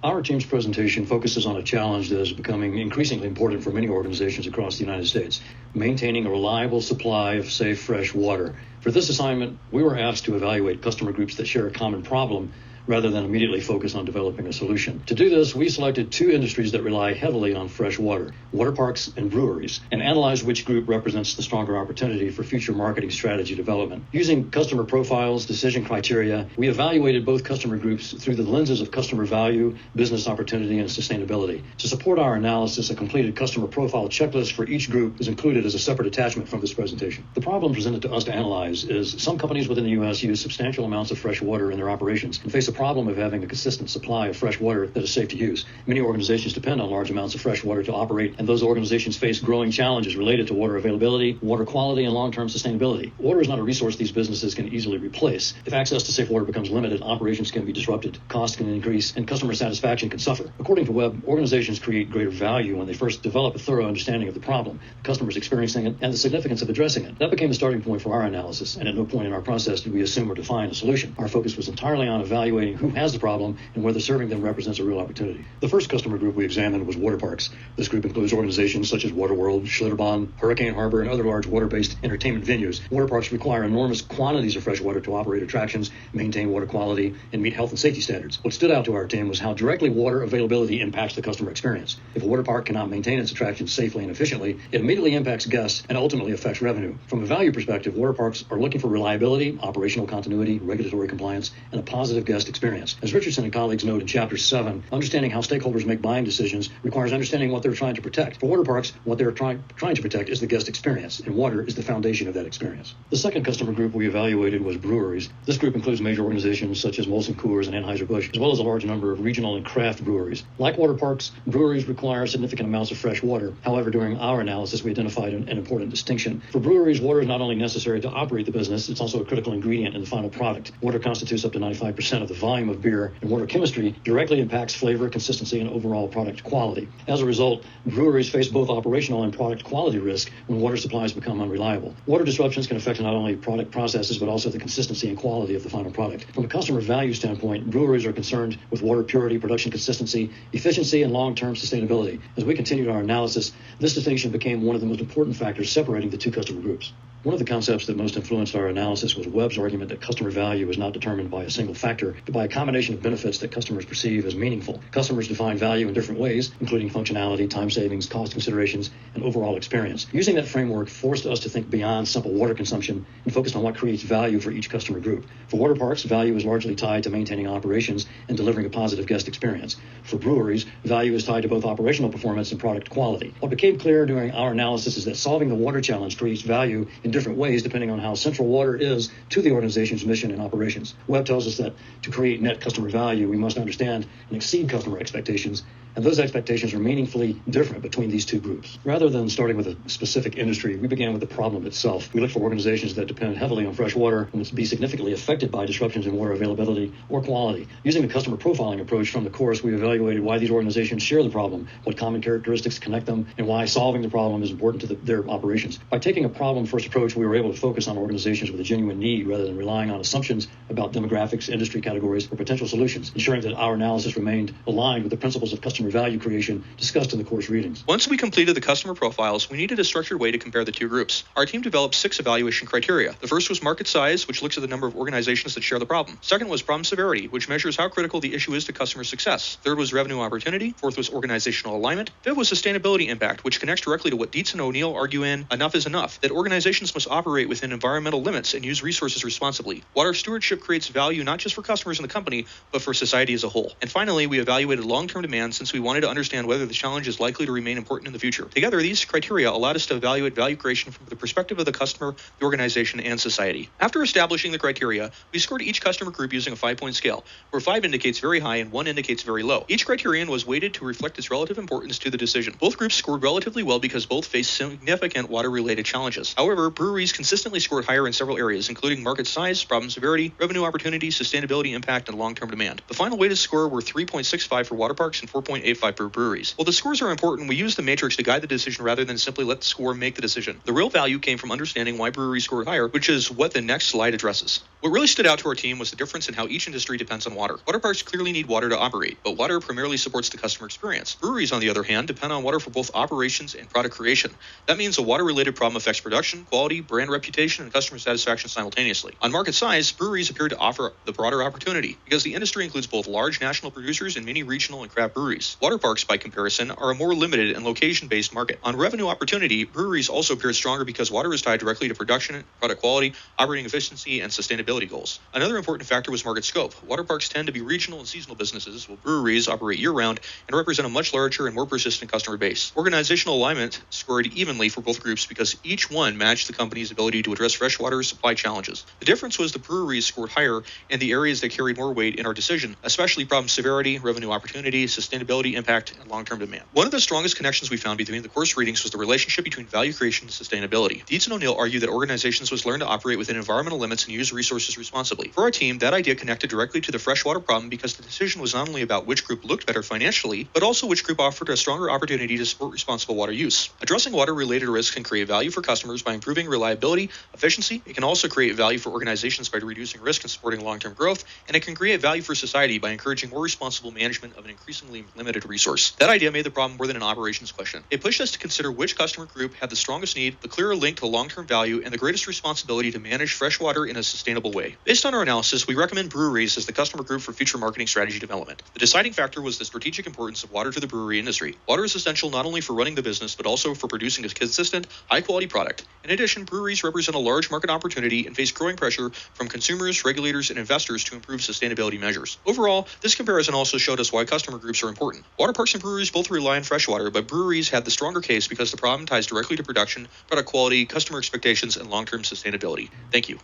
Our team's presentation focuses on a challenge that is becoming increasingly important for many organizations across the United States, maintaining a reliable supply of safe, fresh water. For this assignment, we were asked to evaluate customer groups that share a common problem rather than immediately focus on developing a solution. To do this, we selected two industries that rely heavily on fresh water parks and breweries, and analyzed which group represents the stronger opportunity for future marketing strategy development. Using customer profiles, decision criteria, we evaluated both customer groups through the lenses of customer value, business opportunity, and sustainability. To support our analysis, a completed customer profile checklist for each group is included as a separate attachment from this presentation. The problem presented to us to analyze is some companies within the U.S. use substantial amounts of fresh water in their operations and face a problem of having a consistent supply of fresh water that is safe to use. Many organizations depend on large amounts of fresh water to operate, and those organizations face growing challenges related to water availability, water quality, and long-term sustainability. Water is not a resource these businesses can easily replace. If access to safe water becomes limited, operations can be disrupted, costs can increase, and customer satisfaction can suffer. According to Webb, organizations create greater value when they first develop a thorough understanding of the problem, the customers experiencing it, and the significance of addressing it. That became the starting point for our analysis, and at no point in our process did we assume or define a solution. Our focus was entirely on evaluating who has the problem and whether serving them represents a real opportunity. The first customer group we examined was water parks. This group includes organizations such as Waterworld, Schlitterbahn, Hurricane Harbor, and other large water-based entertainment venues. Water parks require enormous quantities of fresh water to operate attractions, maintain water quality, and meet health and safety standards. What stood out to our team was how directly water availability impacts the customer experience. If a water park cannot maintain its attractions safely and efficiently, it immediately impacts guests and ultimately affects revenue. From a value perspective, water parks are looking for reliability, operational continuity, regulatory compliance, and a positive guest experience. As Richardson and colleagues note in Chapter 7, understanding how stakeholders make buying decisions requires understanding what they're trying to protect. For water parks, what they're trying to protect is the guest experience, and water is the foundation of that experience. The second customer group we evaluated was breweries. This group includes major organizations such as Molson Coors and Anheuser-Busch, as well as a large number of regional and craft breweries. Like water parks, breweries require significant amounts of fresh water. However, during our analysis, we identified an important distinction. For breweries, water is not only necessary to operate the business, it's also a critical ingredient in the final product. Water constitutes up to 95% of the volume of beer, and water chemistry directly impacts flavor, consistency, and overall product quality. As a result, breweries face both operational and product quality risk when water supplies become unreliable. Water disruptions can affect not only product processes, but also the consistency and quality of the final product. From a customer value standpoint, breweries are concerned with water purity, production consistency, efficiency, and long-term sustainability. As we continued our analysis, this distinction became one of the most important factors separating the two customer groups. One of the concepts that most influenced our analysis was Webb's argument that customer value is not determined by a single factor, but by a combination of benefits that customers perceive as meaningful. Customers define value in different ways, including functionality, time savings, cost considerations, and overall experience. Using that framework forced us to think beyond simple water consumption and focused on what creates value for each customer group. For water parks, value is largely tied to maintaining operations and delivering a positive guest experience. For breweries, value is tied to both operational performance and product quality. What became clear during our analysis is that solving the water challenge creates value in different ways depending on how central water is to the organization's mission and operations. Webb tells us that to create net customer value, we must understand and exceed customer expectations, and those expectations are meaningfully different between these two groups. Rather than starting with a specific industry, we began with the problem itself. We looked for organizations that depend heavily on fresh water and would be significantly affected by disruptions in water availability or quality. Using the customer profiling approach from the course, we evaluated why these organizations share the problem, what common characteristics connect them, and why solving the problem is important to their operations. By taking a problem-first approach, we were able to focus on organizations with a genuine need rather than relying on assumptions about demographics, industry categories, or potential solutions, ensuring that our analysis remained aligned with the principles of customer value creation discussed in the course readings. Once we completed the customer profiles, we needed a structured way to compare the two groups. Our team developed 6 evaluation criteria. The first was market size, which looks at the number of organizations that share the problem. Second was problem severity, which measures how critical the issue is to customer success. Third was revenue opportunity. Fourth was organizational alignment. Fifth was sustainability impact, which connects directly to what Dietz and O'Neill argue in Enough is Enough, that organizations must operate within environmental limits and use resources responsibly. Water stewardship creates value not just for customers in the company, but for society as a whole. And finally, we evaluated long-term demand since we wanted to understand whether the challenge is likely to remain important in the future. Together, these criteria allowed us to evaluate value creation from the perspective of the customer, the organization, and society. After establishing the criteria, we scored each customer group using a 5-point scale, where 5 indicates very high and 1 indicates very low. Each criterion was weighted to reflect its relative importance to the decision. Both groups scored relatively well because both faced significant water-related challenges. However, breweries consistently scored higher in several areas, including market size, problem severity, revenue opportunity, sustainability impact, and long-term demand. The final weighted score were 3.65 for water parks and 4.85 for breweries. While the scores are important, we use the matrix to guide the decision rather than simply let the score make the decision. The real value came from understanding why breweries scored higher, which is what the next slide addresses. What really stood out to our team was the difference in how each industry depends on water. Water parks clearly need water to operate, but water primarily supports the customer experience. Breweries, on the other hand, depend on water for both operations and product creation. That means a water-related problem affects production, quality, brand reputation, and customer satisfaction simultaneously. On market size, breweries appear to offer the broader opportunity because the industry includes both large national producers and many regional and craft breweries. Water parks, by comparison, are a more limited and location-based market. On revenue opportunity, breweries also appeared stronger because water is tied directly to production, product quality, operating efficiency, and sustainability goals. Another important factor was market scope. Water parks tend to be regional and seasonal businesses, while breweries operate year-round and represent a much larger and more persistent customer base. Organizational alignment scored evenly for both groups because each one matched the company's ability to address freshwater supply challenges. The difference was the breweries scored higher in the areas that carried more weight in our decision, especially problem severity, revenue opportunity, sustainability impact, and long-term demand. One of the strongest connections we found between the course readings was the relationship between value creation and sustainability. Dietz and O'Neill argue that organizations must learn to operate within environmental limits and use resources responsibly. For our team, that idea connected directly to the freshwater problem because the decision was not only about which group looked better financially, but also which group offered a stronger opportunity to support responsible water use. Addressing water-related risks can create value for customers by improving reliability, efficiency. It can also create value for organizations by reducing risk and supporting long-term growth, and it can create value for society by encouraging more responsible management of an increasingly limited resource. That idea made the problem more than an operations question. It pushed us to consider which customer group had the strongest need, the clearer link to long-term value, and the greatest responsibility to manage freshwater in a sustainable way. Based on our analysis, we recommend breweries as the customer group for future marketing strategy development. The deciding factor was the strategic importance of water to the brewery industry. Water is essential not only for running the business, but also for producing a consistent, high-quality product. In addition, breweries represent a large market opportunity and face growing pressure from consumers, regulators, and investors to improve sustainability measures. Overall, this comparison also showed us why customer groups are important. Water parks and breweries both rely on freshwater, but breweries had the stronger case because the problem ties directly to production, product quality, customer expectations, and long-term sustainability. Thank you.